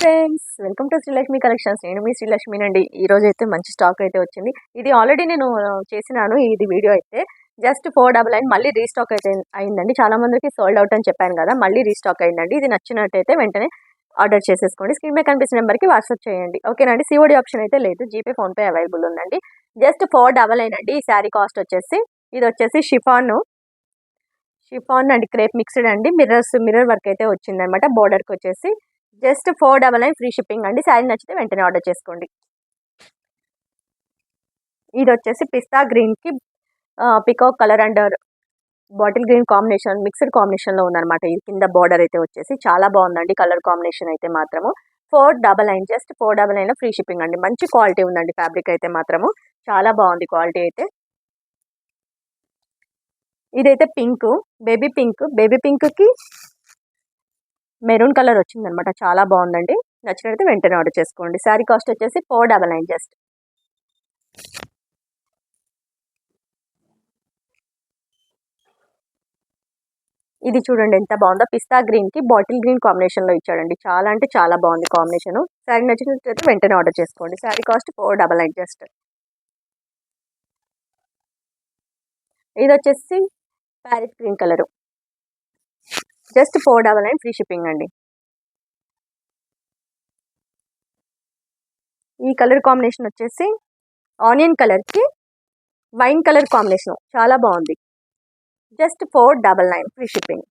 Friends, welcome to Srilakshmi collections. నేను మీ శ్రీలక్ష్మినండి. ఈ రోజు అయితే మంచి స్టాక్ అయితే వచ్చింది. ఇది ఆల్రెడీ నేను చేసినాను ఇది వీడియో అయితే. జస్ట్ 499 మళ్ళీ రీస్టాక్ అయితే అయిందండి. చాలా మందికి సోల్డ్ అవుట్ అని చెప్పాను కదా, మళ్ళీ రీస్టాక్ అయిందండి. ఇది నచ్చినట్టయితే వెంటనే ఆర్డర్ చేసేసుకోండి. స్క్రీన్ మీద కనిపిస్తున్న నెంబర్కి వాట్సాప్ చేయండి. ఓకేనండి. సిఓడి ఆప్షన్ అయితే లేదు, జీపే ఫోన్పే అవైలబుల్ ఉందండి. జస్ట్ 499 అండి. ఈ శారీ కాస్ట్ వచ్చేసి, ఇది వచ్చేసి షిఫాన్ అండ్ క్రేప్ మిక్స్డ్ అండి. మిర్రర్ వర్క్ అయితే వచ్చిందనమాట. బోర్డర్కి వచ్చేసి జస్ట్ 499 ఫ్రీ షిప్పింగ్ అండి. శారీ నచ్చితే వెంటనే ఆర్డర్ చేసుకోండి. ఇది వచ్చేసి పిస్తా గ్రీన్కి peacock colour and bottle green combination, mixed కాంబినేషన్లో ఉందన్నమాట. ఇది కింద బార్డర్ అయితే వచ్చేసి చాలా బాగుందండి. కలర్ కాంబినేషన్ అయితే మాత్రము 499, జస్ట్ 499 ఫ్రీ షిప్పింగ్ అండి. మంచి క్వాలిటీ ఉందండి. ఫ్యాబ్రిక్ అయితే మాత్రము చాలా బాగుంది క్వాలిటీ అయితే. ఇదైతే బేబీ పింక్కి మెరూన్ కలర్ వచ్చిందనమాట. చాలా బాగుందండి. నచ్చినట్లయితే వెంటనే ఆర్డర్ చేసుకోండి. శారీ కాస్ట్ వచ్చేసి 499 జస్ట్. ఇది చూడండి ఎంత బాగుందో. పిస్తా గ్రీన్కి బాటిల్ గ్రీన్ కాంబినేషన్లో ఇచ్చాడండి. చాలా అంటే చాలా బాగుంది కాంబినేషన్. శారీ నచ్చినట్లయితే వెంటనే ఆర్డర్ చేసుకోండి. Sari cost 499 just. ఇది వచ్చేసి parrot green colour, just 499 free shipping అండి. ఈ కలర్ కాంబినేషన్ వచ్చేసి ఆనియన్ కలర్కి వైన్ కలర్ కాంబినేషన్ చాలా బాగుంది. Just 499 free shipping.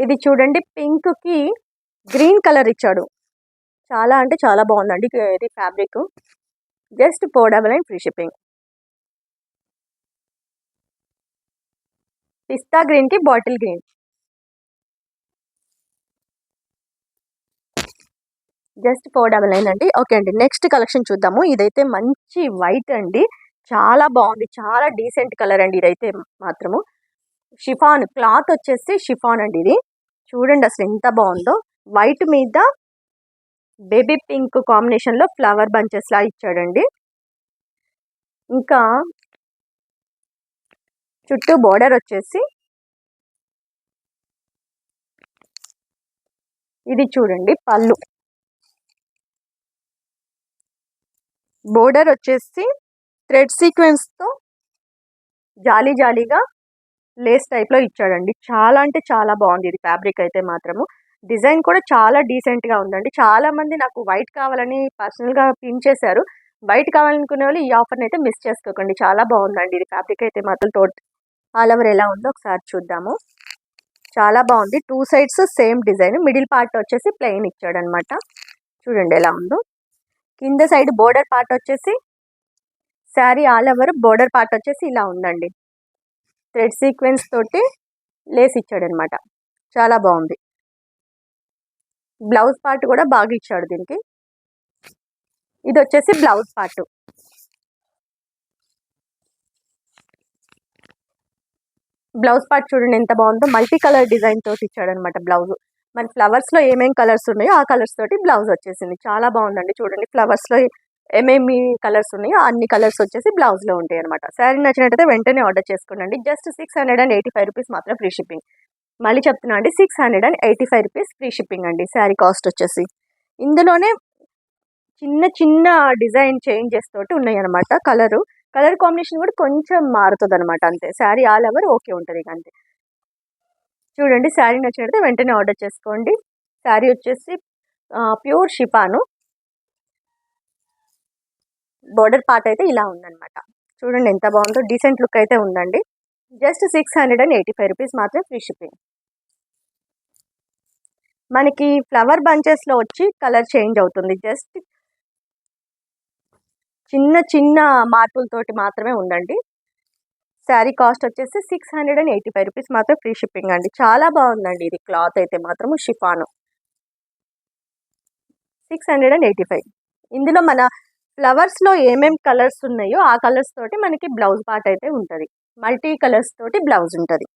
ఇది చూడండి పింక్కి గ్రీన్ కలర్ ఇచ్చాడు. చాలా అంటే చాలా బాగుందండి ఇది ఫ్యాబ్రిక్. Just 499 free shipping. పిస్తా గ్రీన్కి బాటిల్ గ్రీన్, జస్ట్ 499 అండి. ఓకే అండి, నెక్స్ట్ కలెక్షన్ చూద్దాము. ఇదైతే మంచి వైట్ అండి. చాలా బాగుంది, చాలా డీసెంట్ కలర్ అండి. ఇదైతే మాత్రము షిఫాన్ క్లాత్ వచ్చేసి షిఫాన్ అండి. ఇది చూడండి అసలు ఎంత బాగుందో. వైట్ మీద బేబీ పింక్ కాంబినేషన్లో ఫ్లవర్ బంచెస్ లా ఇచ్చాడండి. ఇంకా చుట్టూ బోర్డర్ వచ్చేసి ఇది చూడండి పళ్ళు. బోర్డర్ వచ్చేసి థ్రెడ్ సీక్వెన్స్తో జాలీగా లేస్ టైప్లో ఇచ్చాడండి. చాలా అంటే చాలా బాగుంది ఇది ఫ్యాబ్రిక్ అయితే మాత్రము. డిజైన్ కూడా చాలా డీసెంట్గా ఉందండి. చాలా మంది నాకు వైట్ కావాలని పర్సనల్గా పిన్ చేశారు. వైట్ కావాలనుకునే వాళ్ళు ఈ ఆఫర్ని అయితే మిస్ చేసుకోకండి. చాలా బాగుందండి ఇది ఫ్యాబ్రిక్ అయితే మాత్రం. ఆల్ ఓవర్ ఎలా ఉందో ఒకసారి చూద్దాము. చాలా బాగుంది. 2 sides same design, middle part వచ్చేసి ప్లెయిన్ ఇచ్చాడనమాట. చూడండి ఎలా ఉందో. కింద సైడ్ బోర్డర్ పార్ట్ వచ్చేసి sari all over border part వచ్చేసి ఇలా ఉందండి. థ్రెడ్ సీక్వెన్స్ తోటి లేస్ ఇచ్చాడనమాట. చాలా బాగుంది. బ్లౌజ్ పార్ట్ కూడా బాగా ఇచ్చాడు దీనికి. ఇది వచ్చేసి బ్లౌజ్ పార్ట్. బ్లౌజ్ పార్ట్ చూడండి ఎంత బాగుందో. మల్టీ కలర్ డిజైన్ తోటి ఇచ్చాడనమాట బ్లౌజ్. మన ఫ్లవర్స్లో ఏమేమి కలర్స్ ఉన్నాయో ఆ కలర్స్ తోటి బ్లౌజ్ వచ్చేసింది. చాలా బాగుందండి. చూడండి ఫ్లవర్స్లో ఏమేమి కలర్స్ ఉన్నాయో అన్ని కలర్స్ వచ్చేసి బ్లౌజ్లో ఉంటాయి అనమాట. శారీ నచ్చినట్టయితే వెంటనే ఆర్డర్ చేసుకోండి. జస్ట్ 685 రూపీస్ మాత్రం ఫ్రీ షిప్పింగ్. మళ్ళీ చెప్తున్నా అండి, 685 రూపీస్ ఫ్రీ షిప్పింగ్ అండి. శారీ కాస్ట్ వచ్చేసి ఇందులోనే చిన్న డిజైన్ చేంజెస్ తోటి ఉన్నాయి అనమాట. కలర్ కాంబినేషన్ కూడా కొంచెం మారుతుంది అనమాట, అంతే. శారీ ఆల్ ఓవర్ ఓకే ఉంటుంది ఇక అంతే. చూడండి శారీ నచ్చినట్లయితే వెంటనే ఆర్డర్ చేసుకోండి. శారీ వచ్చేసి ప్యూర్ షిఫాను. బోర్డర్ పార్ట్ అయితే ఇలా ఉందన్నమాట. చూడండి ఎంత బాగుందో. డీసెంట్ లుక్ అయితే ఉందండి. జస్ట్ 685 రూపీస్ మాత్రం ఫ్రీ షిప్పింగ్. మనకి ఫ్లవర్ బంచెస్లో వచ్చి కలర్ చేంజ్ అవుతుంది. జస్ట్ చిన్న మార్పులతోటి మాత్రమే ఉందండి. శారీ కాస్ట్ వచ్చేసి 685 రూపీస్ మాత్రం ఫ్రీ షిప్పింగ్ అండి. చాలా బాగుందండి ఇది క్లాత్ అయితే మాత్రము షిఫాను. 685. ఇందులో మన ఫ్లవర్స్లో ఏమేమి కలర్స్ ఉన్నాయో ఆ కలర్స్ తోటి మనకి బ్లౌజ్ పార్ట్ అయితే ఉంటుంది. మల్టీ కలర్స్ తోటి బ్లౌజ్ ఉంటుంది.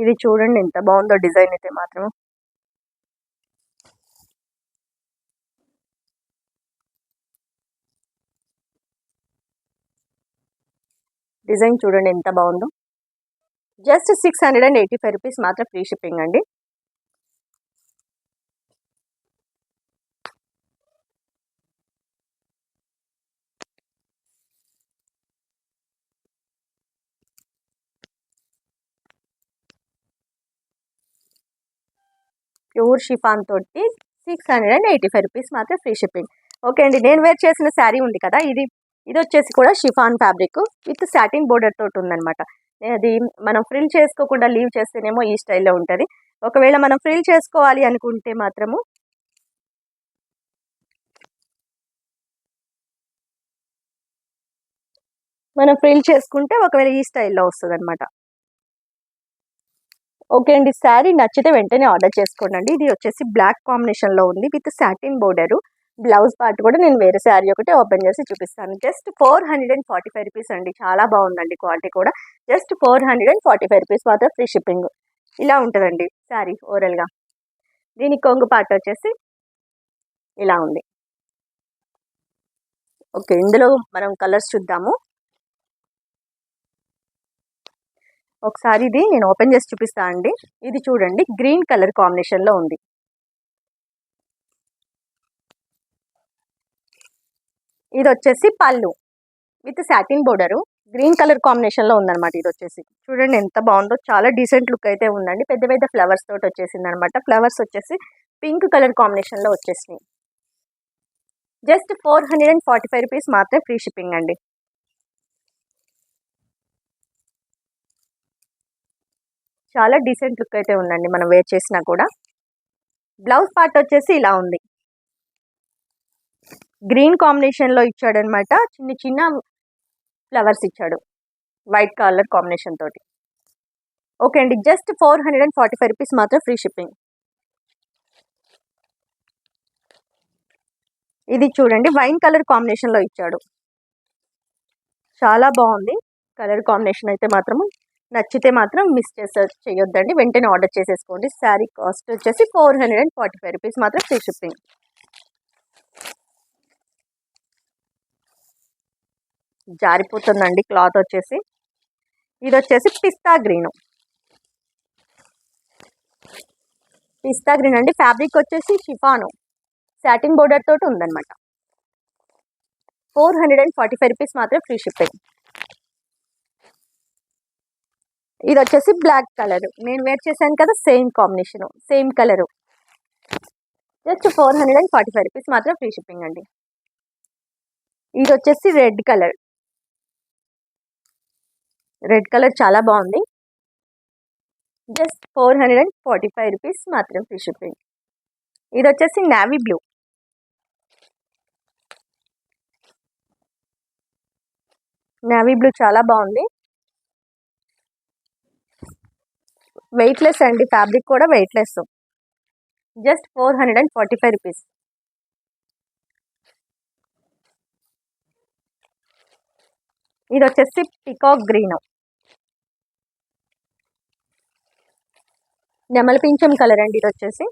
ఇది చూడండి ఎంత బాగుందో డిజైన్ అయితే మాత్రం. డిజైన్ చూడండి ఎంత బాగుందో. జస్ట్ 685 రూపీస్ మాత్రం ఫ్రీ షిప్పింగ్ అండి. ప్యూర్ షిఫాన్ తోటి 685 రూపీస్ మాత్రం ఫ్రీ షిప్పింగ్. ఓకే అండి, నేను వేర్ చేసిన శారీ ఉంది కదా, ఇది వచ్చేసి కూడా chiffon fabric with satin border తోటి ఉందన్నమాట. అది మనం ఫ్రిల్ చేసుకోకుండా లీవ్ చేస్తేనేమో ఈ స్టైల్లో ఉంటుంది. ఒకవేళ మనం ఫ్రిల్ చేసుకోవాలి అనుకుంటే మాత్రము మనం ఫ్రిల్ చేసుకుంటే ఒకవేళ ఈ స్టైల్లో వస్తుంది అనమాట. ఓకే అండి, శారీ నచ్చితే వెంటనే ఆర్డర్ చేసుకోండి. ఇది వచ్చేసి బ్లాక్ కాంబినేషన్లో ఉంది with satin border. Blouse part కూడా నేను వేరే శారీ ఒకటి ఓపెన్ చేసి చూపిస్తాను. జస్ట్ 445 రూపీస్ అండి. చాలా బాగుందండి క్వాలిటీ కూడా. జస్ట్ 445 రూపీస్ మాత్రం ఫ్రీ షిప్పింగ్. ఇలా ఉంటుందండి శారీ ఓవరాల్గా. దీని కొంగు పార్ట్ వచ్చేసి ఇలా ఉంది. ఓకే, ఇందులో మనం కలర్స్ చూద్దాము. ఒకసారి ఇది నేను ఓపెన్ చేసి చూపిస్తా అండి. ఇది చూడండి, గ్రీన్ కలర్ కాంబినేషన్లో ఉంది. ఇది వచ్చేసి పళ్ళు with satin border, green colour కాంబినేషన్లో ఉందన్నమాట. ఇది వచ్చేసి చూడండి ఎంత బాగుందో, చాలా డీసెంట్ లుక్ అయితే ఉందండి. పెద్ద పెద్ద ఫ్లవర్స్ తోటి వచ్చేసింది అనమాట. ఫ్లవర్స్ వచ్చేసి పింక్ కలర్ కాంబినేషన్లో వచ్చేసినాయి. జస్ట్ 445 రూపీస్ మాత్రమే ఫ్రీ షిప్పింగ్ అండి. చాలా డీసెంట్ లుక్ అయితే ఉందండి మనం వేర్ చేసినా కూడా. బ్లౌజ్ పార్ట్ వచ్చేసి ఇలా ఉంది. గ్రీన్ కాంబినేషన్లో ఇచ్చాడు అనమాట. చిన్న చిన్న ఫ్లవర్స్ ఇచ్చాడు వైట్ కలర్ కాంబినేషన్ తోటి. ఓకే అండి, జస్ట్ 445 రూపీస్ మాత్రం ఫ్రీ షిప్పింగ్. ఇది చూడండి, వైన్ కలర్ కాంబినేషన్లో ఇచ్చాడు. చాలా బాగుంది కలర్ కాంబినేషన్ అయితే మాత్రము. నచ్చితే మాత్రం మిస్ చేయొద్దండి, వెంటనే ఆర్డర్ చేసేసుకోండి. శారీ కాస్ట్ వచ్చేసి 445 రూపీస్ మాత్రం ఫ్రీ షిప్పింగ్. జారిపోతుందండి క్లాత్ వచ్చేసి. ఇది వచ్చేసి పిస్తా గ్రీన్ అండి. ఫ్యాబ్రిక్ వచ్చేసి షిఫాను సాటిన్ బోర్డర్ తోటి ఉందన్నమాట. 445 రూపీస్ మాత్రం ఫ్రీ షిప్పింగ్. ఇది వచ్చేసి బ్లాక్ కలర్, నేను వేర్ చేశాను కదా, same combination same colour. Just 445 rupees మాత్రం ఫ్రీ షిప్పింగ్ అండి. ఇది వచ్చేసి రెడ్ కలర్ చాలా బాగుంది. జస్ట్ 445 రూపీస్ మాత్రం ఫ్రీ షిప్పింగ్. ఇది వచ్చేసి నావీ బ్లూ చాలా బాగుంది. వెయిట్లెస్ అండి, ఫ్యాబ్రిక్ కూడా వెయిట్లెస్. Just 445 rupees. ఇది వచ్చేసి పికాక్ గ్రీన్, నెమలి పింఛం కలర్ అండి. ఇది వచ్చేసి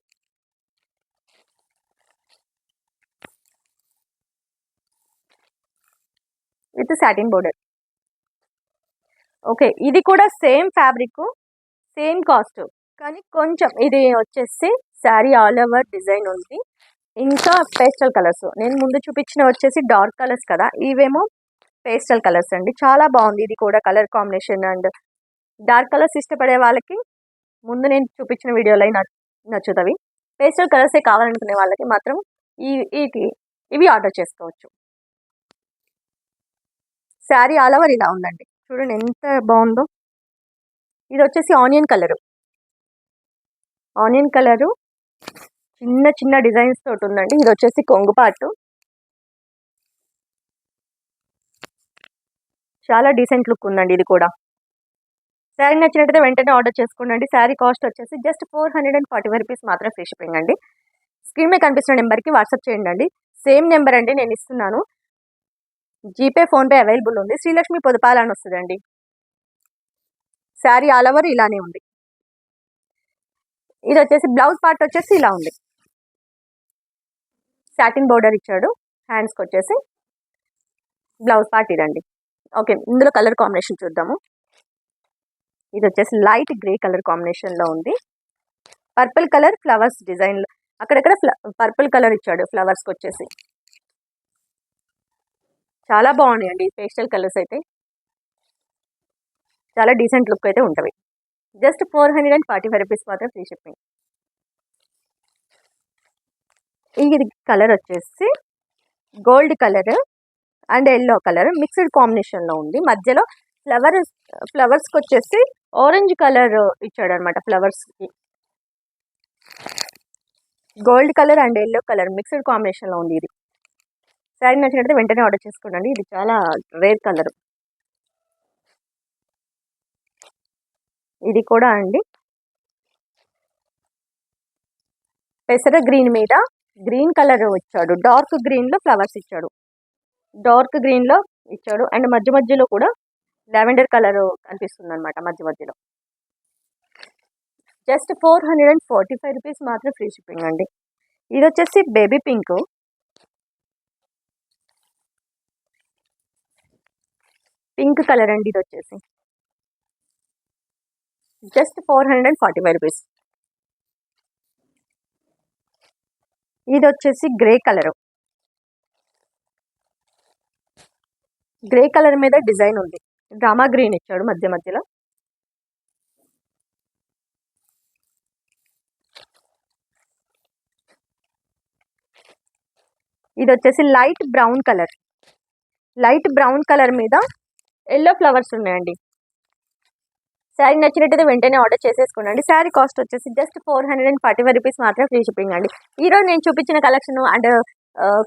విత్ సాటిన్ బోర్డర్. ఓకే, ఇది కూడా సేమ్ ఫ్యాబ్రిక్ సేమ్ కాస్ట్, కానీ కొంచెం ఇది వచ్చేసి శారీ ఆల్ ఓవర్ డిజైన్ ఉంది. ఇంకా పేస్టల్ కలర్స్, నేను ముందు చూపించిన వచ్చేసి డార్క్ కలర్స్ కదా, ఇవేమో పేస్టల్ కలర్స్ అండి. చాలా బాగుంది ఇది కూడా colour combination. And dark colours ఇష్టపడే వాళ్ళకి ముందు నేను చూపించిన వీడియోలో నచ్చుతవి. పేస్టల్ కలర్సే కావాలనుకునే వాళ్ళకి మాత్రం ఇవి ఆర్డర్ చేసుకోవచ్చు. శారీ ఆల్ ఓవర్ ఇలా ఉందండి, చూడండి ఎంత బాగుందో. ఇది వచ్చేసి ఆనియన్ కలరు చిన్న చిన్న డిజైన్స్ తోటి ఉందండి. ఇది వచ్చేసి కొంగు పాటు, చాలా డీసెంట్ లుక్ ఉందండి ఇది కూడా. శారీ నచ్చినట్టయితే వెంటనే ఆర్డర్ చేసుకోండి. శారీ కాస్ట్ వచ్చేసి జస్ట్ 445 రూపీస్ మాత్రం ఫ్రీ షిప్పింగ్ అండి. స్క్రీన్ మీద కనిపిస్తున్న నెంబర్కి వాట్సాప్ చేయండి అండి. సేమ్ నెంబర్ అండి నేను ఇస్తున్నాను. జీపే ఫోన్పే అవైలబుల్ ఉంది. శ్రీలక్ష్మి పొదుపాల అని వస్తుందండి. శారీ ఆల్ ఓవర్ ఇలానే ఉంది. ఇది వచ్చేసి బ్లౌజ్ పార్ట్ వచ్చేసి ఇలా ఉంది. సాటిన్ బోర్డర్ ఇచ్చాడు. హ్యాండ్స్కి వచ్చేసి బ్లౌజ్ పార్ట్ ఇదండి. ఓకే, ఇందులో కలర్ కాంబినేషన్ చూద్దాము. ఇది వచ్చేసి లైట్ గ్రే కలర్ కాంబినేషన్లో ఉంది. పర్పుల్ కలర్ ఫ్లవర్స్ డిజైన్, అక్కడక్కడ పర్పుల్ కలర్ ఇచ్చాడు ఫ్లవర్స్కి వచ్చేసి. చాలా బాగున్నాయండి పేస్టల్ కలర్స్ అయితే, చాలా డీసెంట్ లుక్ అయితే ఉంటుంది. జస్ట్ 445 రూపీస్ మాత్రం ఫ్రీ షిప్పింగ్. ఇది కలర్ వచ్చేసి gold colour and yellow colour mixed కాంబినేషన్లో ఉంది. మధ్యలో ఫ్లవర్స్కి వచ్చేసి ఆరెంజ్ కలర్ ఇచ్చాడు అనమాట. ఫ్లవర్స్కి gold colour and yellow colour mixed కాంబినేషన్లో ఉంది. ఇది శారీ నచ్చినట్లయితే వెంటనే ఆర్డర్ చేసుకోండి. ఇది చాలా రేర్ కలర్. ఇది కూడా అండి పెసర గ్రీన్ మీద గ్రీన్ కలర్ ఇచ్చాడు. డార్క్ గ్రీన్లో ఫ్లవర్స్ ఇచ్చాడు. డార్క్ గ్రీన్లో ఇచ్చాడు అండ్ మధ్య మధ్యలో కూడా లావెండర్ కలర్ కనిపిస్తుంది అనమాట. మధ్య మధ్యలో జస్ట్ 445 రూపీస్ మాత్రం ఫ్రీ షిప్పింగ్ అండి. ఇది వచ్చేసి బేబీ పింక్, పింక్ కలర్ అండి. ఇది వచ్చేసి జస్ట్ 445 రూపీస్. ఇది వచ్చేసి గ్రే కలర్, గ్రే కలర్ మీద డిజైన్ ఉంది. డ్రామా గ్రీన్ ఇచ్చాడు మధ్య మధ్యలో. ఇది వచ్చేసి light brown colour, light brown colour మీద ఎల్లో ఫ్లవర్స్ ఉన్నాయండి. శారీ నచ్చినట్టయితే వెంటనే ఆర్డర్ చేసేసుకోండి. శారీ కాస్ట్ వచ్చేసి జస్ట్ 445 రూపీస్ మాత్రమే ఫ్రీ షిప్పింగ్ అండి. ఈరోజు నేను చూపించిన కలెక్షన్ అండ్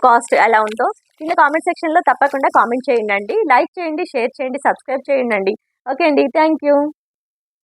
కాస్ట్ ఎలా ఉందో కింద కామెంట్ సెక్షన్లో తప్పకుండా కామెంట్ చేయండి. లైక్ చేయండి, షేర్ చేయండి, సబ్స్క్రైబ్ చేయండి. ఓకే అండి, థ్యాంక్ యూ.